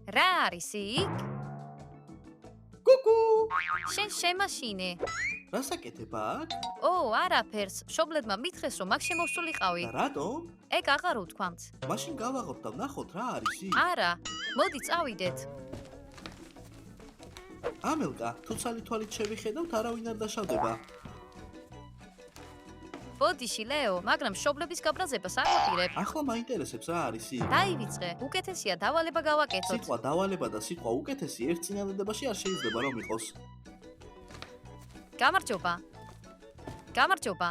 რა არის იქ? კუკუ! შენ შემაშინე. რას აკეთებ აქ? ო, არაფერს. მშობლებმა მითხრეს, რომ აქ შემოსულიყავი. და რატომ? ეგ აღარ უთქვამთ. მაშინ გავაღოთ და ვნახოთ რა არის იქ. არა, მოდი წავიდეთ. ამელკა, თუ ცალი თვალით შევიხედავთ, არავინ არ დაშავდება. ბოდიში, ლეო, მაგრამ მშობლების გაბრაზებას არ ვაპირებ. ახლა მაინტერესებს რა არის იქ. დაივიწყე. უკეთესია დავალება გავაკეთოთ. სიტყვა დავალება და სიტყვა უკეთესი ერთ წინადადებაში არ შეიძლება რომ იყოს. გამარჯობა. გამარჯობა.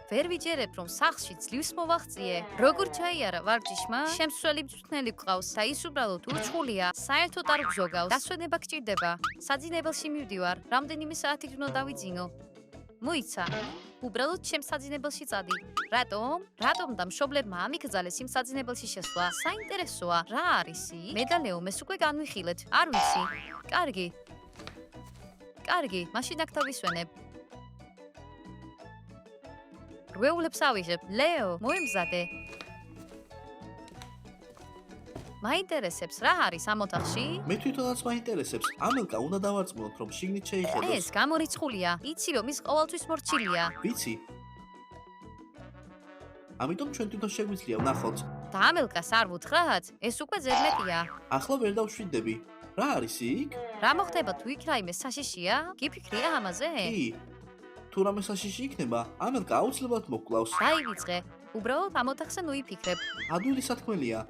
ვერ ვიჯერებ, რომ სახლში ძლივს მოვაღწიე. როგორ ჩაიარა ვარჯიშმა? შემსვლელი მწვრთნელი გყავს და ის უბრალოდ ურჩხულია. საერთოდ არ გზოგავს. დასვენება გჭირდება. საძინებელში მივდივარ. რამდენიმე საათით უნდა დავიძინო. მოიცა. უბრალოდ ჩემს საძინებელში წადი. რატომ? რატომ და მშობლებმა ამიკრძალეს იმ საძინებელში შესვლა? საინტერესოა. რა არის იქ? მე და ლეო მეს უკვე განვიხილეთ. არ ვიცი. კარგი. კარგი, მაშინ აქ დავისვენებ. რვეულებს ავიღებ. ლეო, მოემზადე. მაინტერესებს რა არის ამ ოთახში? მე თვითონაც მაინტერესებს. ამელკა უნდა დავარწმუნოთ, რომ შიგნით შეიხედოს. ეს გამორიცხულია. იცი რომ ის ყოველთვის მორჩილია. ვიცი. ამიტომ ჩვენ თვითონ შეგვიძლია ვნახოთ. და ამელკას არ ვუთხრათ? ეს უკვე ზედმეტია. ახლა ვერ დავშვიდები. რა არის იქ? რა მოხდება თუ იქ რაიმე საშიშია? გიფიქრია ამაზე? კი. თუ რამე საშიში იქნება, ამელკა აუცილებლად მოგკლავს. დაივიწყე. უბრალოდ ამ ოთახზე ნუ იფიქრებ. ადვილი სათქმელია.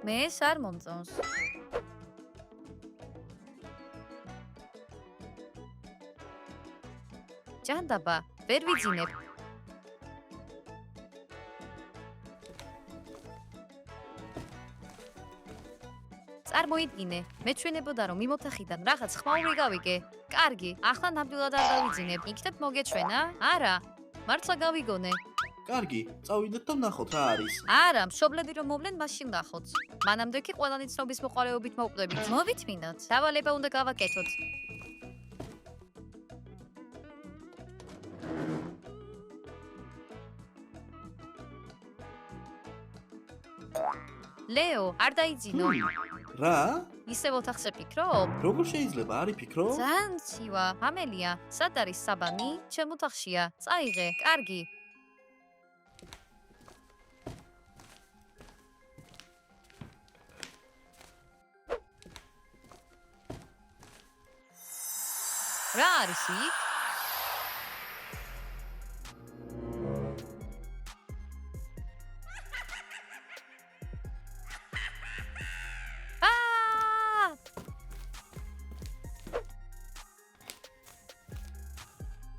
მე ეს არ მომწონს. ჯანდაბა, ვერ ვიძინებ. წარმოიდგინე, მეჩვენებოდა რომ იმ ოთახიდან რაღაც ხმაური გავიგე. კარგი, ახლა ნამდვილად არ დავიძინებ. იქნებ მოგეჩვენა? არა, მართლა გავიგონე. კარგი, წავიდეთ და ვნახოთ რა არის. არა, მშობლები რომ მოვლენ, მაშინ ნახოთ. მანამდე კი ყველანი ცნობის მოყოლეობით მოვკვდებით. მოვითმინოთ. დავალება უნდა გავაკეთოთ. ლეო, არ დაიძინო. რა? ისევ ოთახზე ფიქრობ? როგორ შეიძლება არ იფიქრო? ძალიან ცივა. ამელია, სად არის საბანი? ჩემ ოთახშია. წაიღე, კარგი. რა არის იქ?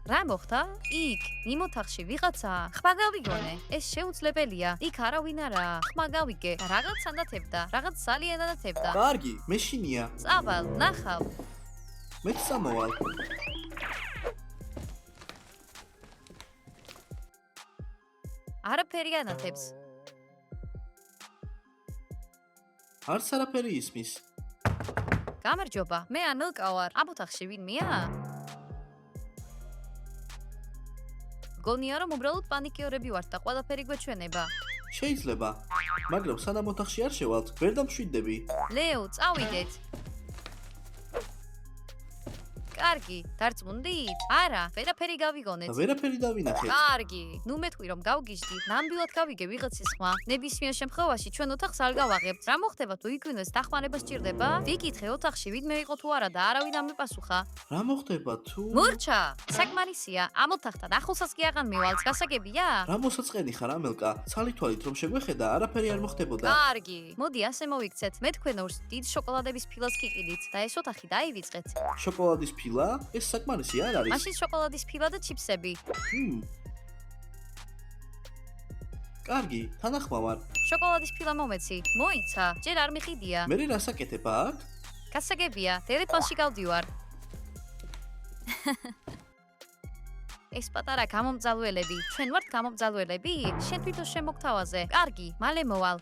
რა მოხდა? იქ, იმ ოთახში ვიღაცა ხმა გავიგონე. ეს შეუძლებელია. იქ არავინ არაა. ხმა გავიგე და რაღაც ანდათებდა, რაღაც ძალიან ანდათებდა. კარგი, მეშინია. წავალ, ნახავ. მეც სამოვალ. არაფერი ანათებს. არც არაფერი ისმის. გამარჯობა, მე ამელკა ვარ. ამ ოთახში ვინმეა? გონია რომ უბრალოდ პანიკიორები ვართ და ყველაფერი გვეჩვენება. შეიძლება, მაგრამ სანამ ოთახში არ შევალთ, ვერ დამშვიდდები. ლეო, წავიდეთ. კარგი, დარწმუნდით? არა, ვერაფერი გავიგონეთ. და ვერაფერი დავინახეთ. კარგი, ნუ მეთქვი რომ გავგიჟდი. ნამდვილად გავიგე ვიღაცის ხმა. ნებისმიერ შემთხვევაში ჩვენ ოთახს არ გავაღებთ. რა მოხდება თუ იქვინეს დახმარება სჭირდება? ვიკითხე ოთახში ვინმე იყო თუ არა და არავინ არ მეპასუხა. რა მოხდება თუ? მურჩა, საკმარისია. ამ ოთახთან ახლოსაც კი აღარ მივალთ. გასაგებია? რა მოსაწყენი ხარ ამელკა? ცალი თვალით რომ შეგვეხედა, არაფერი არ მოხდებოდა. კარგი, მოდი ასე მოვიქცეთ. მე თქვენ ორს დიდ შოკოლადების ფილას გიყიდით და ეს ოთახი დაივიწყეთ. შოკოლადის ფილა? ეს საკმარისი არ არის. მაშინ შოკოლადის ფილა და ჩიფსები. კარგი, თანახმა ვარ. შოკოლადის ფილა მომეცი. მოიცა, ჯერ არ მიყიდია. მე რას აკეთებ აქ? გასაგებია, ტელეფონში გავდივარ. ეს პატარა გამომძალველები, ჩვენ ვართ გამომძალველები? შენ თვითონ შემოგთავაზე. კარგი, მალე მოვალ.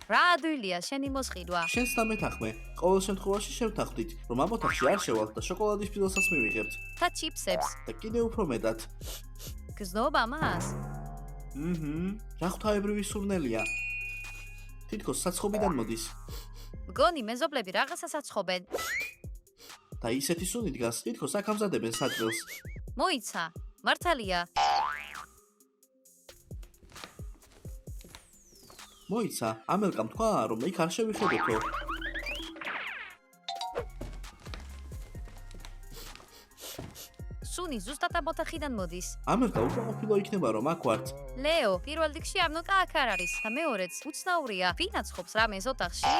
რა ადვილია შენი მოსყიდვა? შენს დამეთახმე. ყოველ შემთხვევაში შევთანხმდით, რომ ამ ოთახში არ შევალთ და შოკოლადის ფილოსაც მივიღებთ. და ჩიპსებს. და კიდევ უფრო მეტად. გზნობა მას? რა ღვთაებრივი სურნელია. თითქოს საცხობიდან მოდის. მგონი მეზობლები რაღაცას აცხობენ. და ისეთი სუნი დგას, თითქოს აქ ამზადებენ საჭრელს. მოიცა, მართალია. მოიცა, ამელკამ თქვა, რომ იქ არ შევიხედოთო. სუნი ზუსტად ამ ოთახიდან მოდის. ამელკა უკმაყოფილო იქნება, რომ აქ ვართ. ლეო, პირველ რიგში ამნოკა აქ არ არის და მეორეც, უცნაურია, ვინ აცხობს რამეს ოთახში?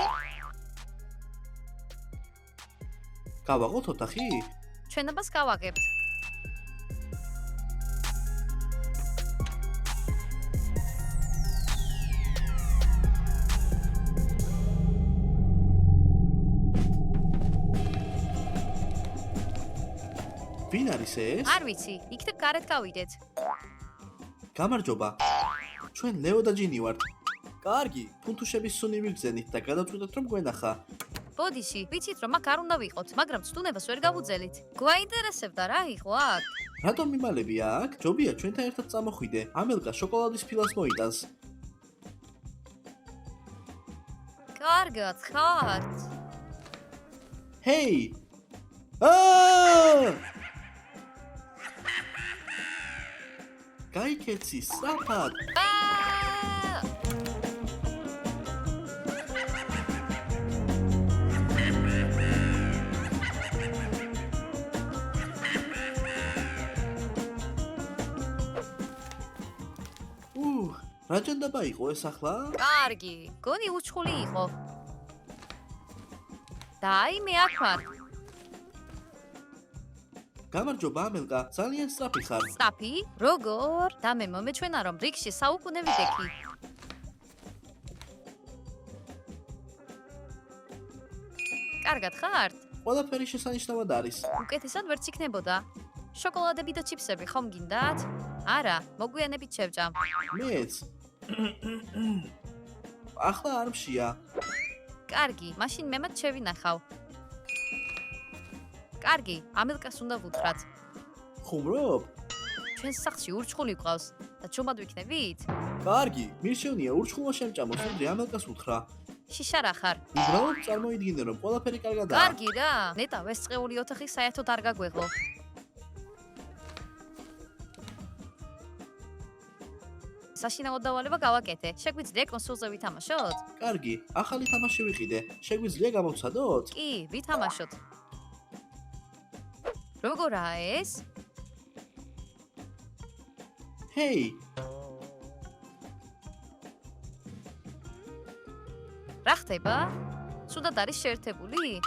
გავაღოთ ოთახი? ჩვენებას გავაგებთ. ვინ არის ეს? არ ვიცი, იქნებ გარეთ გავიდეთ. გამარჯობა. ჩვენ ლეო და ჯინი ვართ. კარგი, ფუნთუშების სუნი ვიგზენით და გადავწყვიტეთ, რომ გვენახა. ბოდიში, ვიცით რომ აქ არ უნდა ვიყოთ, მაგრამ ცდუნებას ვერ გავუძელით. გვაინტერესებდა რა იყო აქ? რატომ მიმალებია აქ? ჯობია ჩვენთან ერთად წამოხვიდე. ამელკა შოკოლადის ფილას მოიტანს. კარგად, ხართ. ჰეი! აა! გაიქეცი სწრაფად. რა ჯანდაბა იყო ეს ახლა? კარგი, გონი უჩხული იყო. და აი მე აქ ვარ. გამარჯობა ამელკა, ძალიან სწრაფი ხარ. სწრაფი? როგორ? და მე მომეჩვენა რომ რიგში საუკუნე ვიდექი. კარგად ხართ? ყველაფერი შესანიშნავად არის. უკეთესად ვერც იქნებოდა. შოკოლადები და ჩიფსები ხომ გინდათ? არა, მოგვიანებით შევჭამ. მეც. ახლა არ მშია. კარგი, მაშინ მე მათ შევინახავ. კარგი, ამელკას უნდა ვუთხრათ. ხუმრობ? ჩვენ სახლში ურჩხული გვყავს და ჩუმად ვიქნებით? კარგი, მირჩევნია ურჩხულმა შემჭამოს, უნდა ამელკას უთხრა. შიშა რა ხარ? უბრალოდ წარმოიდგინე, რომ ყველაფერი კარგადაა. კარგი რა, ნეტავ ეს წეული ოთახი საერთოდ არ გაგვეღო. საშინაო დავალება გავაკეთე. შეგვიძლია კონსოლზე ვითამაშოთ? კარგი, ახალი თამაში ვიყიდე. შეგვიძლია გამოვცადოთ? კი, ვითამაშოთ. როგორაა ეს? ჰეი, რა ხდება? სუდად არის შეერთებული?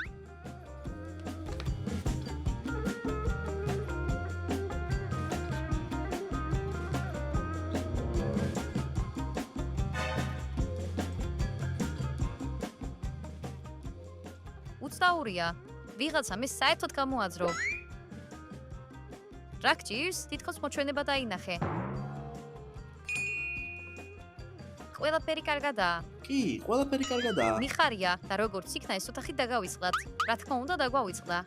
უცნაურია. ვიღაცა მე საერთოდ გამოაძრო. რა გჭირს? თითქოს მოჩვენება დაინახე. ყველაფერი კარგადაა. კი, ყველაფერი კარგადაა. მიხარია და როგორც იქნა ეს ოთახი დაგავიწყდათ. რა თქმა უნდა დაგვავიწყდა.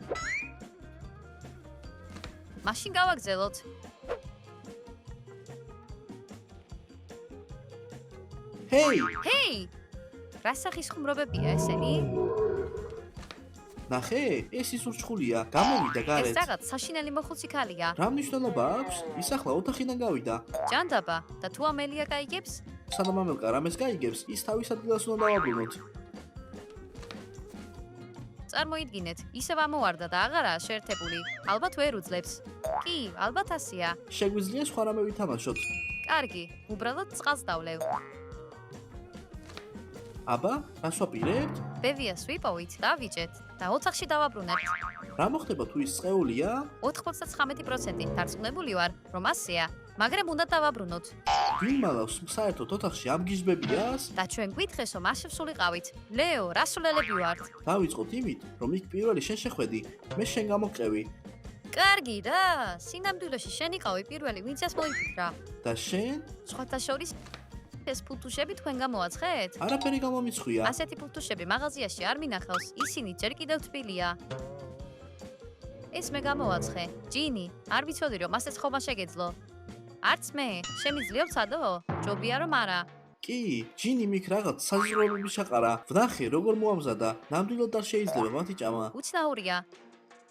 მაშინ გავაგზელოთ. ჰეი, ჰეი! რა სახის ხუმრობებია ესენი? ნახე, ეს ის ურჩხულია. გამოვიდა ეს გარეთ. რაღაც საშინელი მოხუცი ქალია. რა მნიშვნელობა აქვს? ის ახლა ოთახიდან გავიდა. ჯანდაბა და თუ ამელია გაიგებს? სანამ ამელკა რამეს გაიგებს, ის თავის ადგილას უნდა დავაბრუნოთ. წარმოიდგინეთ, ისევ ამოვარდა და აღარაა შეერთებული. ალბათ ვერ უძლებს. კი, ალბათ ასია. შეგვიძლია სხვა რამე ვითამაშოთ. კარგი, უბრალოდ წყალს დავლევ. აბა, რას ვაპირებთ? ბევიას ვიპოვით და ვიჭეთ და ოთახში დავაბრუნებთ. რა მოხდება თუ ის წეულია? 99% დარწმუნებული ვარ, რომ ასეა, მაგრამ უნდა დავაბრუნოთ. ვინ მალავს საერთოდ ოთახში ამ გიჟბებიას? და ჩვენ გვითხრეს, რომ არ შევსულიყავით. ლეო, რა სულელები ვართ? დავიწყოთ იმით, რომ იქ პირველი შენ შეხვედი, მე შენ გამოგყევი კარგი რა, სინამდვილეში შენ იყავი პირველი, ვინც ეს მოიფიქრა. და შენ? სხვათა შორის ეს ფუთუშები თქვენ გამოაცხეთ? არაფერი გამომიცხვია. ასეთი ფუთუშები მაღაზიაში არ მინახავს, ისინი ჯერ კიდევ თბილია. ეს მე გამოვაცხე. ჯინი, არ ვიცოდი რომ ასეც ხომა შეგეძლო. არც მე, შემიძლია ვცადო? ჯობია რომ არა. კი, ჯინი მიქ რაღაც საზრდოობები ჩაყარა. ვნახე როგორ მოამზადა. ნამდვილად არ შეიძლება მათი ჭამა. უცნაურია.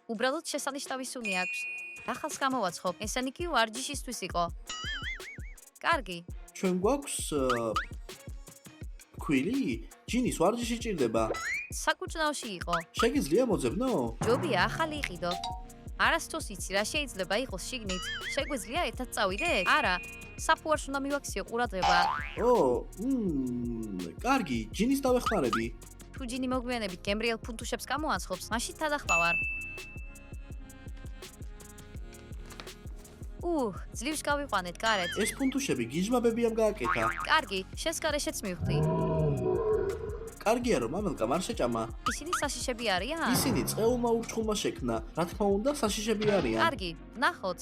უბრალოდ შესანიშნავი სუნი აქვს. ახალს გამოვაცხობ. ესენი კი ვარჯიშისთვის იყო. კარგი. ჩვენ გვაქვს ქვილი? ჯინის ვარჯიში ჭირდება. საკუჭნაოში იყო. შეგიძლია მოძებნო? ჯობია ახალი იყიდო. არასდროს იცი რა შეიძლება იყოს შიგნით. შეგვიძლია ერთად წავიდეთ? არა. საფუარს უნდა მივაქციო ყურადღება. კარგი, ჯინის დავეხმარები. თუ ჯინი მოგვიანებით გემრიელ ფუნთუშებს გამოაცხობს, მაშინ თადახმავარ. ძლივს გავიყვანეთ გარეთ. ეს ფუნთუშები გიჟმაბებიამ გააკეთა. კარგი, შენს გარეშეც მივხვდი. კარგია რომ ამელკამ არ შეჭამა. ისინი საშიშები არიან? ისინი წეულმა ურჩხულმა შექმნა. რა თქმა უნდა, საშიშები არიან. კარგი, ნახოთ.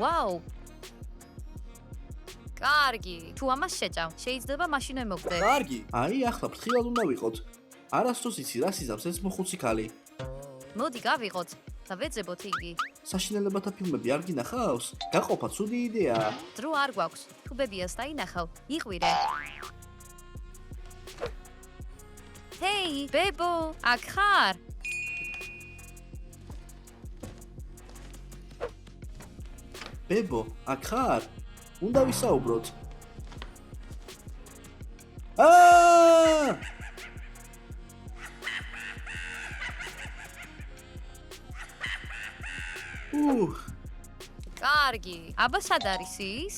ვაუ! კარგი, თუ ამას შეჭამ, შეიძლება მაშინვე მოგვდე. კარგი, აი ახლა ფრთხილად უნდა ვიყოთ. არასდროს იცი რა სიზამს ეს მოხუცი ქალი. მოდი გავიღოთ და ვეძებოთ იგი. საშინელებათა ფილმები არ გინახავს? გაყოფა ცუდი იდეაა. დრო არ გვაქვს. თუ ბებიას დაინახავ, იყვირე. ჰეი, ბებო, აქ ხარ? ბებო, აქ ხარ? უნდა ვისაუბროთ. კარგი, აბა სად არის ის?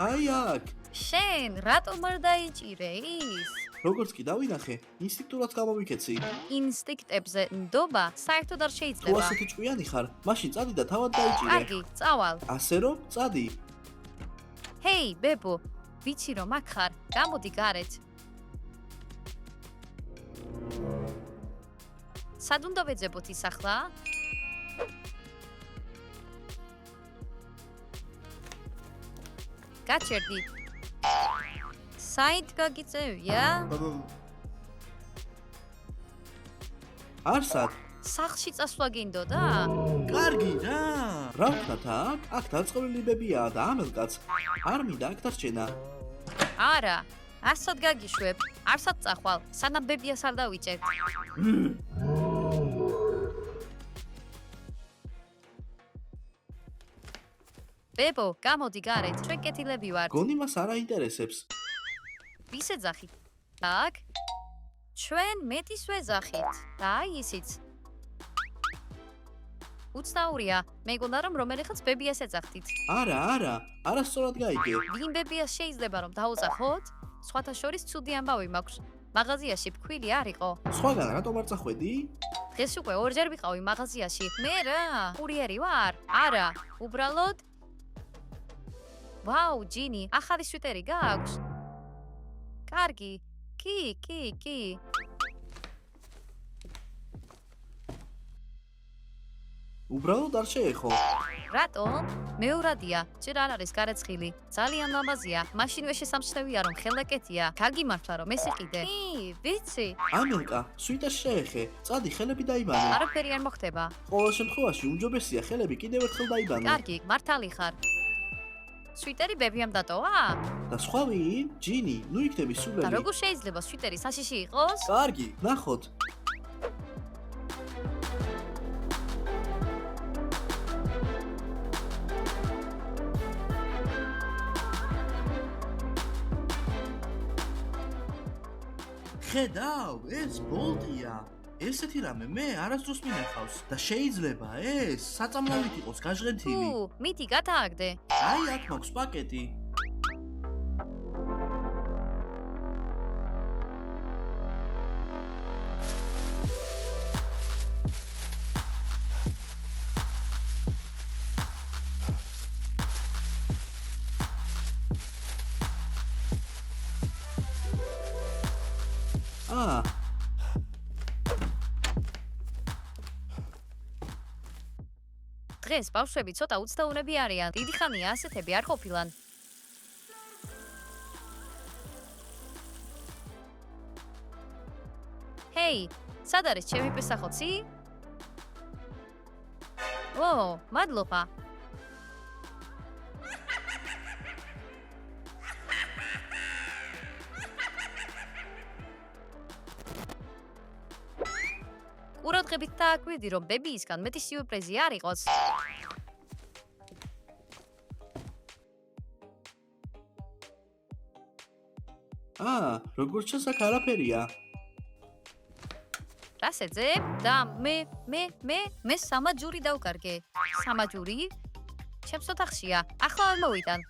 აი აქ. შენ რატომ არ დაიჭირე ის? როგორც კი დავინახე, ინსტინქტურად გამოვიქეცი. ინსტინქტებზე ნდობა საერთოდ არ თუ შეიძლება. ასეთი ჭკვიანი ხარ, მაშინ წადი და თავად დაიჭირე. კარგი, წავალ. ასე რომ, წადი. ჰეი, ბებო, ვიცი რომ აქ ხარ, გამოდი გარეთ. სად უნდა ვეძებოთ ის ახლა? გაჩერდი. საით გაგიწევია? არსად. სახლში წასვლა გინდოდა? კარგი რა. რა ვქნათ აქ? აქ დაწყვლილი ბებიაა და ამელკაც. არ მინდა აქ დარჩენა. არა, არსად გაგიშვებ, არსად წახვალ, სანამ ბებიას არ დავიჭერთ. ბებო, გამოდი გარეთ, ჩვენ კეთილები ვართ. გონი მას არ აინტერესებს. ვის ეძახით? აქ? ჩვენ მეტის ვეძახით. და აი ისიც. უცნაურია, მეგონა რომ რომელიღაც ბებიას ეძახთით. არა, არასწორად გაიგე. ვინ ბებიას შეიძლება რომ დაუძახოთ? სხვათა შორის ცუდი ამბავი მაქვს. მაღაზიაში ფქვილი არ იყო. სხვაგან რატომ არ წახვედი? დღეს უკვე ორჯერ ვიყავი მაღაზიაში. მე რა? კურიერი ვარ? არა, უბრალოდ ვაუ, ჯინი, ახალი სვიტერი გააქვს? კარგი. კი. უბრალოდ არ შეეხო. რატომ? მეორადია, ჯერ არ არის გარეცხილი. ძალიან ლამაზია. მაშინვე შესამჩნევია რომ ხელაკეთია. გაგიმართლა რომ ეს იყიდე. კი, ვიცი. ამელკა, სვიტას შეეხე. წადი ხელები დაიბანე. არაფერი არ მოხდება. ყოველ შემთხვევაში უმჯობესია ხელები კიდევ ერთხელ დაიბანო. კარგი, მართალი ხარ. სვიტერი ბებიამ დატოვა? და სხვა ვინ? ჯინი, ნუ იქნები და სულელი. როგორ შეიძლება სვიტერი საშიში იყოს? კარგი, ნახოთ. ხედავ, ეს ბოლტია. ესეთი რამე მე არასდროს მინახავს და შეიძლება ეს საწამლავით იყოს გაჟღენთილი. მიდი გადააგდე. აი აქ მაქვს პაკეტი. დღეს ბავშვები ცოტა უცდაურები არიან. დიდი ხანია ასეთები არ ყოფილან. ჰეი, სად არის ჩემი პესახოცი? ო, მადლობა. ყურადღებით დააკვირდი, რომ ბებიისგან მეტი სიურპრიზი არ იყოს. როგორც ჩანს აქ არაფერია. რას ეძებ? და მე სამაჯური დავკარგე. სამაჯური? ჩემს ოთახშია. ახლა არ მოვიტან.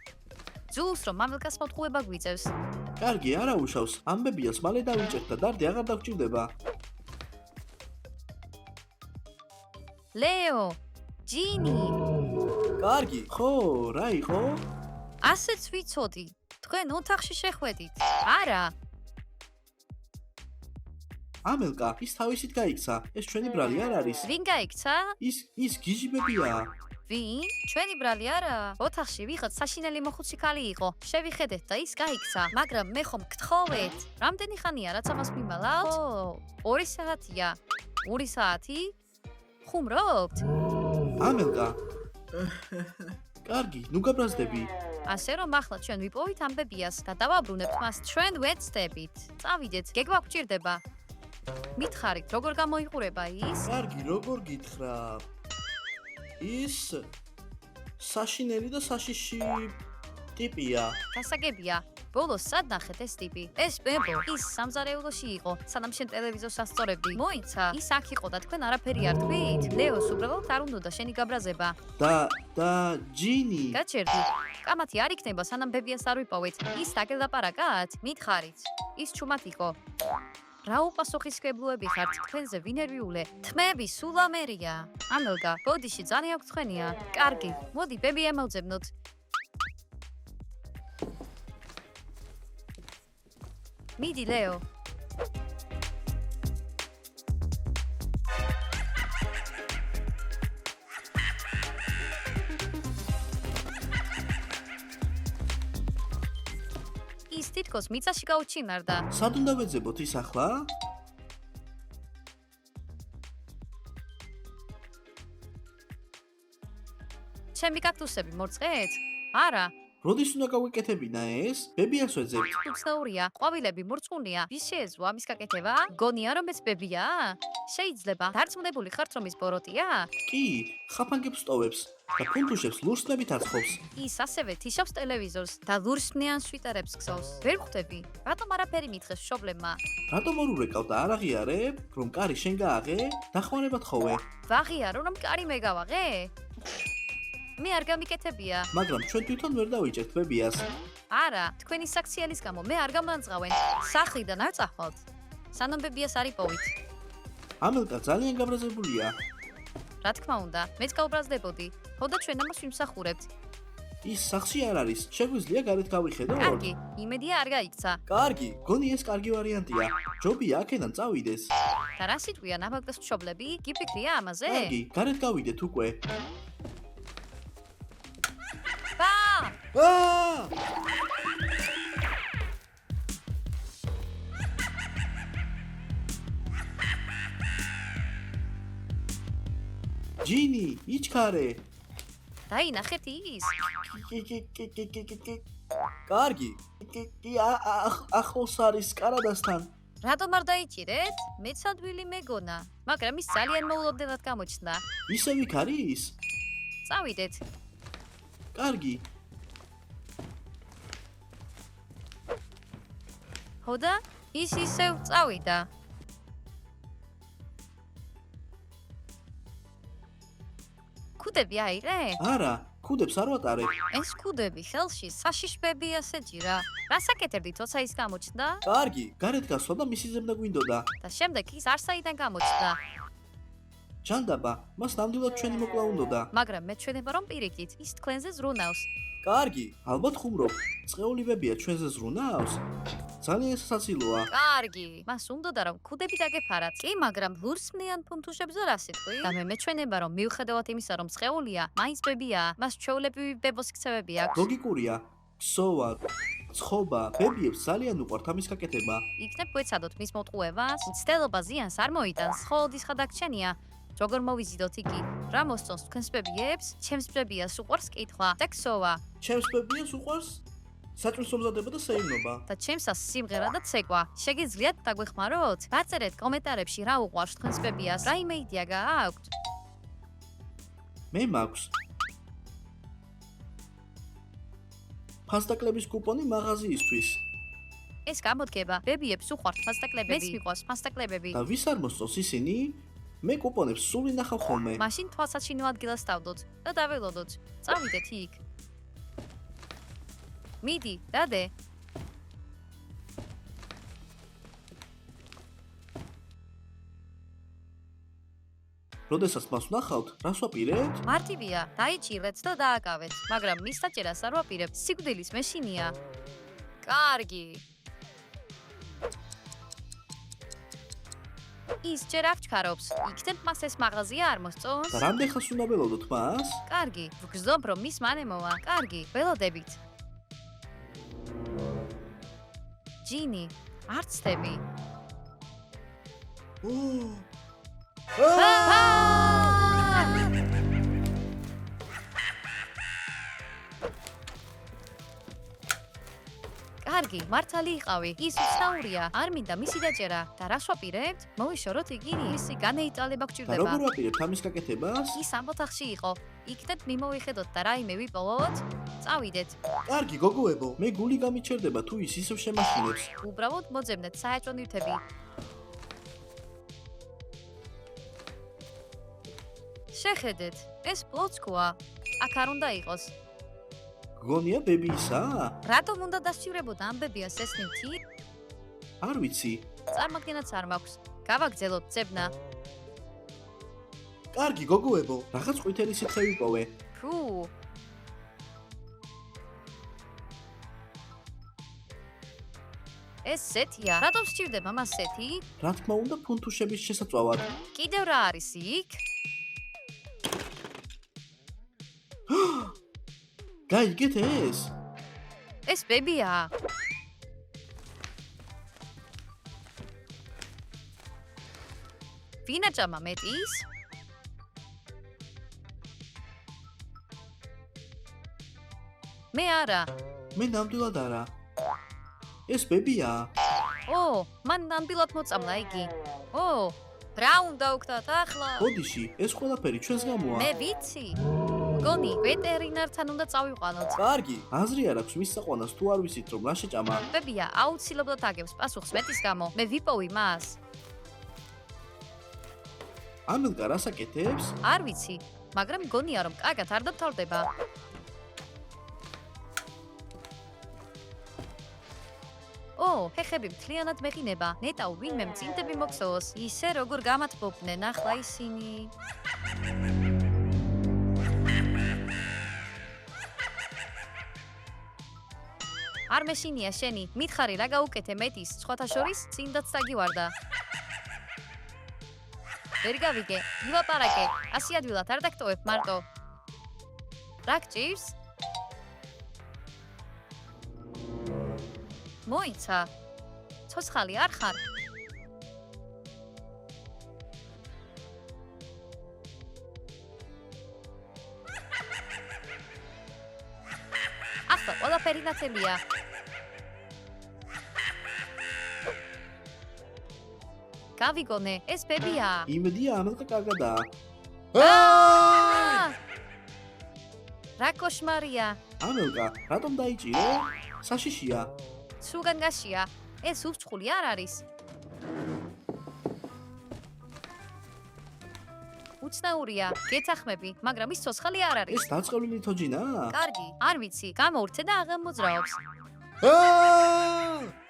ძულს რომ მამელკას მოტყუება გვიწევს. კარგი, არა უშავს. ამ ბებიას მალე დავიჭერთ და დარდი აღარ დაგჭირდება. ლეო, ჯინი. კარგი, ხო, რა იყო? ასეც ვიცოდი. თქვენ ოთახში შეხვედით. არა. ამელკა, ის თავისით გაიქცა. ეს ჩვენი ბრალი არ არის. ვინ გაიქცა? ის გიჟი ბებია. ვინ? ჩვენი ბრალი არა. ოთახში ვიღაც საშინელი მოხუცი ქალი იყო. შევიხედეთ და ის გაიქცა. მაგრამ მე ხომ გთხოვეთ. რამდენი ხანია რაც ამას მიმალავთ? 2 საათია. 2 საათი? ხუმრობთ? ამელკა. კარგი, ნუ გაბრაზდები. ასე რომ ახლა ჩვენ ვიპოვით ამ ბებიას და დავაბრუნებთ მას ჩვენ ვეცდებით. წავიდეთ, გეგმა გვჭირდება. მითხარით, როგორ გამოიყურება ის? კარგი, როგორ გითხრა? ის საშინელი და საშიში ტიპია. გასაგებია. ბოლოს სად ნახეთ ეს ტიპი? ეს ბებო, ის სამზარეულოში იყო, სანამ შენ ტელევიზორს ასწორებდი. მოიცა, ის აქ იყო და თქვენ არაფერი არ თქვით? ლეოს უბრალოდ არ უნდა შენი გაბრაზება. და ჯინი. გაჩერდი. კამათი არ იქნება, სანამ ბებიას არ ვიპოვეთ. ის დაგელაპარაკათ? მითხარით. ის ჩუმად იყო. რა უპასუხისმგებლოები ხართ თქვენზე ვინერვიულე? თმები სულ ამერია. ამელგა, ბოდიში ძალიან გცხენია. კარგი, მოდი ბები ემოვძებნოთ. მიდი ლეო. ის თითქოს მიწაში გაუჩინარდა. სად უნდა ვეძებოთ ის ახლა? ჩემი კაქტუსები მორწყეთ? არა. როდის უნდა გავიკეთებინა ეს? ბებიას ვეძებთ. უცნაურია, ყვავილები მორწმუნეა. ვის შეეძლო ამის გაკეთება? გონია რომ ეს ბებია? შეიძლება. დარწმუნებული ხართ რომ ის ბოროტია? კი, ხაფანგებს სტოვებს და ფუნთუშებს ლურსნებით აწყობს. ის ასევე თიშავს ტელევიზორს და ლურსმნიან შვიტარებს გსოვს. ვერ ხვდები? რატომ არაფერი მითხეს მშობლებმა? რატომ არ ურეკავ და არ აღიარებ, რომ კარი შენ გააღე? დახმარებად ხოვე. ვაღიარო რომ კარი მე გავაღე? მე არ გამიკეთებია. მაგრამ ჩვენ თვითონ ვერ დავიჭერთ ბებიას. არა, თქვენი საქციელის გამო მე არ გამანძღავენ. სახლიდან არ წახვავთ. სანამ ბებიას არ იპოვით. ამელკა ძალიან გაბრაზებულია. რა თქმა უნდა, მეც გავბრაზდებოდი. ხო და ჩვენ ამას ვიმსახურებთ. ის სახლში არ არის. შეგვიძლია გარეთ გავიხედოთ? კარგი, იმედია არ გაიქცა. კარგი, გონი ეს კარგი ვარიანტია. ჯობია აქედან წავიდეს. და რა სიტყვია ნაბაგდას მშობლები? გიფიქრია ამაზე? კარგი, გარეთ გავიდეთ უკვე. აა! ჯინი, იჩქარე. დაინახეთ ის? კარგი. ახლოს არის კარადასთან. რატომ არ დაიჭირეთ? მეც ადვილი მეგონა, მაგრამ ის ძალიან მოულოდნელად გამოჩნდა. ისე ვიქ არის? წავიდეთ. კარგი. ხოდა ის ისევ წავიდა. ქუდები აირე? არა, ქუდებს არ ვატარებ. ეს ქუდები ხელში საშიშბები ასეჭირა. რა საკეთებდი თოცა ის გამოჩნდა? კარგი, გარეთ გასვლა და მისი ზემდა გვინდოდა. და შემდეგ ის არსაიდან გამოჩნდა. ჯანდაბა, მას ნამდვილად ჩვენი მოკლა უნდოდა. მაგრამ მე ჩვენება რომ პირიქით ის თქვენზე ზრუნავს. კარგი, ალბათ ხუმრობ. წყეულებებია ჩვენზე ზრუნავს? ძალიან სასაცილოა. კარგი, მას უნდოდა რომ ქუდები დაგეფარათ. კი, მაგრამ ლურსმნიან ფუნთუშებს ვერ ასეთქვი. და მე მეჩვენება რომ მიუხედავად იმისა რომ წყეულია, მაინც ბებია, მას ჩვეულებრივი ბებოს ქცევები აქვს. ლოგიკურია. ქსოვა, ცხობა, ბებიებს ძალიან უყვართ ამის გაკეთება. იქნებ გვეცადოთ მის მოტყუებას, მცდელობა ზიანს არ მოიტანს, ხოლო ის ხადაგჩენია. როგორ მოვიზიდოთ იგი? რა მოსწონს თქვენს ბებიებს? ჩემს ბებიას უყვარს კითხვა და ქსოვა. ჩემს ბებიას უყვარს საჭმლის მომზადება და სეირნობა. და ჩემსას სიმღერა და ცეკვა. შეგიძლიათ დაგვეხმაროთ? დაწერეთ კომენტარებში რა უყვარს თქვენს ბებიას. რაიმე იდეა გააქვთ? მე მაქვს. ფასტაკლების კუპონი მაღაზიისთვის. ეს გამოდგება. ბებიებს უყვართ ფასტაკლებები. მეც მიყვარს ფასტაკლებები. და ვის არ მოსწონს ისინი? მე კუპონებს სულ ვინახავ ხოლმე. მაშინ თვალსაჩინო ადგილას დავდოთ და დაველოდოთ. წავიდეთ იქ. მიდი, დადე. როდესაც მას ვნახავთ, რას ვაპირებთ? მარტივია, დაიჭირეთ და დააკავეთ, მაგრამ მის საჭერას არ ვაპირებ. სიკვდილის მეშინია. კარგი. ის ჯერ აღჩქარობს. იქნებ მას ეს მაღაზია არ მოსწონს? და რამდენ ხანს უნდა ველოდოთ მას? კარგი, ვგზნობ რომ მის მანემოვა. კარგი, ველოდებით. ჯინი, არ ცდები. კარგი, მართალი იყავი. ის უცნაურია. არ მინდა მისი დაჭერა. და რას ვაპირებთ? მოვიშოროთ იგინი. მისი განეიტალება და გჭირდება. როგორ ვაპირებთ ამის გაკეთებას? ის ამ ოთახში იყო. იქნებ მიმოვიხედოთ და რაიმე ვიპოვოთ. წავიდეთ. კარგი, გოგოებო, მე გული გამიჩერდება თუ ის ისევ შემაშინებს. უბრალოდ მოძებნეთ საეჭვო ნივთები. შეხედეთ, ეს პლოცკოა. აქ არ უნდა იყოს. გონია ბებიისა? რატომ უნდა დასჭირებოდა ამ ბებიას ეს ნივთი? არ ვიცი. წარმოგენაც არ მაქვს. გავაგზელოთ ძებნა. კარგი, გოგოებო, რაღაც ყვითელი სითხე ვიპოვე. ფუ. ეს სეთია. რატომ სჭირდება მას სეთი? რა თქმა უნდა, ფუნთუშების შესაწვავად. კიდევ რა არის იქ? გაიგეთ ეს? ეს ბებია. ვინ აჭამა მეტის? მე არა. მე ნამდვილად არა. ეს ბებია. ო, მან ნამდვილად მოწამლა იგი. ო, რა უნდა ვქნათ ახლა? ბოდიში, ეს ყველაფერი ჩვენს გამოა. მე ვიცი. გონი, ვეტერინართან უნდა წავიყვანოთ. კარგი, აზრი არ აქვს მის საყვანას თუ არ ვიცით რომ რა შეჭამა. ბებია, აუცილებლად აგებს პასუხს მეტის გამო. მე ვიპოვი მას. ამილკა რას აკეთებს? არ ვიცი, მაგრამ გონია რომ კარგად არ დამთავრდება. ო, ხეხები მთლიანად მეყინება. ნეტავ ვინმე მწინდები მოქსოვოს. ისე როგორ გამათბობდნენ ახლა ისინი. არ მეშინია შენი. მითხარი რა გაუკეთე მეტის, სხვათა შორის წინდაც დაგივარდა. ვერ გავიგე, ვილაპარაკე. ასი ადვილად არ დაგტოვებ მარტო. რა გჭირს? მოიცა. ცოცხალი არ ხარ? ახლა ყველაფერი ნათელია. გავიგონე, ეს ბებია. იმედია ამილკა კარგადაა. რა კოშმარია. ამილკა, რატომ დაიჭირე? საშიშია. სულგან გაშია. ეს ურჩხული არ არის. უცნაურია, გეთახმები, მაგრამ ის ცოცხალი არ არის. ეს დაწყევლილი თოჯინა? კარგი, არ ვიცი, გამოვრცე და აღარ მოძრაობს.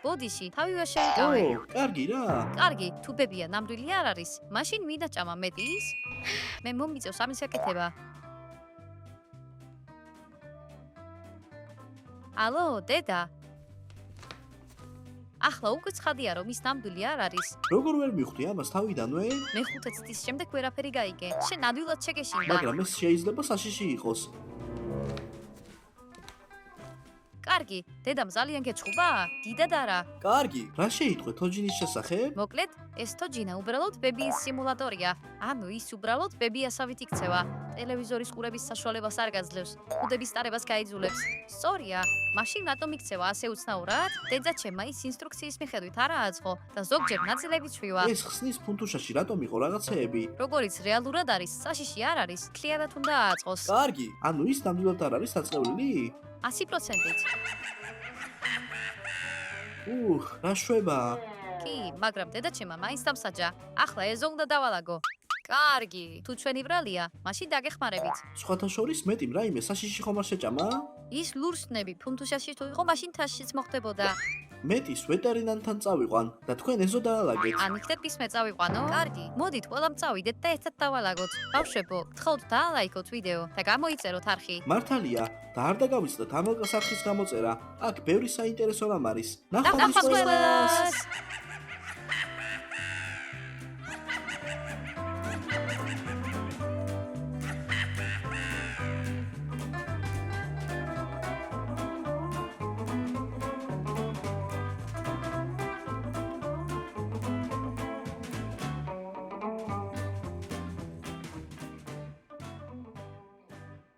ბოდიში, თავი ვერ შევიკავე. კარგი რა. კარგი, თუ ბებია ნამდვილი არ არის, მაშინ მინდა ჭამა მეტი ის. მე მომიწევს ამის გაკეთება. ალო, დედა. ახლა უკვე ცხადია, რომ ის ნამდვილი არ არის. როგორ ვერ მიხვდი ამას თავიდანვე? მე 5 წლის შემდეგ ვერაფერი გაიგე. შენ ადვილად შეგეშინდა. მაგრამ ეს შეიძლება საშიში იყოს. კარგი, დედამ ძალიან გეცხუბა? დიდად არა. კარგი, რა შეიტყვე თოჯინის შესახებ? მოკლედ, ეს თოჯინა უბრალოდ ბებიის სიმულატორია. ანუ ის უბრალოდ ბებიასავით იქცევა. ტელევიზორის ყურების საშუალებას არ გაძლევს. ხუდების ტარებას გაიძულებს. სწორია, მაშინ რატომ იქცევა ასე უცნაურად? დედაჩემმა ის ინსტრუქციის მიხედვით არ ააწყო და ზოგჯერ ნაწილები ჩვივა. ეს ხსნის ფუნთუშაში რატომ იყო რაღაცეები? როგორიც რეალურად არის, საშიში არ არის, ქლიადად უნდა ააწყოს. კარგი, ანუ ის ნამდვილად არ არის დაწყევლილი? 100%-ით. რა შვება? კი, მაგრამ დედაჩემმა მაინც დამსაჯა. ახლა ეზო უნდა დავალაგო. კარგი, თუ ჩვენი ბრალია, მაშინ დაგეხმარებით. სხვათა შორის მეტი რაიმე საშიში ხომ არ შეჭამა? ის ლურსნები ფუნთუშაში თუ იყო, მაშინ თაშშიც მოხდებოდა. მეტის ვეტერინართან წავიყვან და თქვენ ეზო დაალაგეთ. ან იქნებ ისმე წავიყვანო? კარგი, მოდით ყველამ წავიდეთ და ერთად დავალაგოთ. ბავშვებო, გთხოვთ დაალაიქოთ ვიდეო და გამოიწეროთ არხი. მართალია, და არ დაგავიწყდეთ ამელკას არხის გამოწერა. აქ ბევრი საინტერესო რამ არის. ნახვამდის ნახვამდის ყველას! ყველას!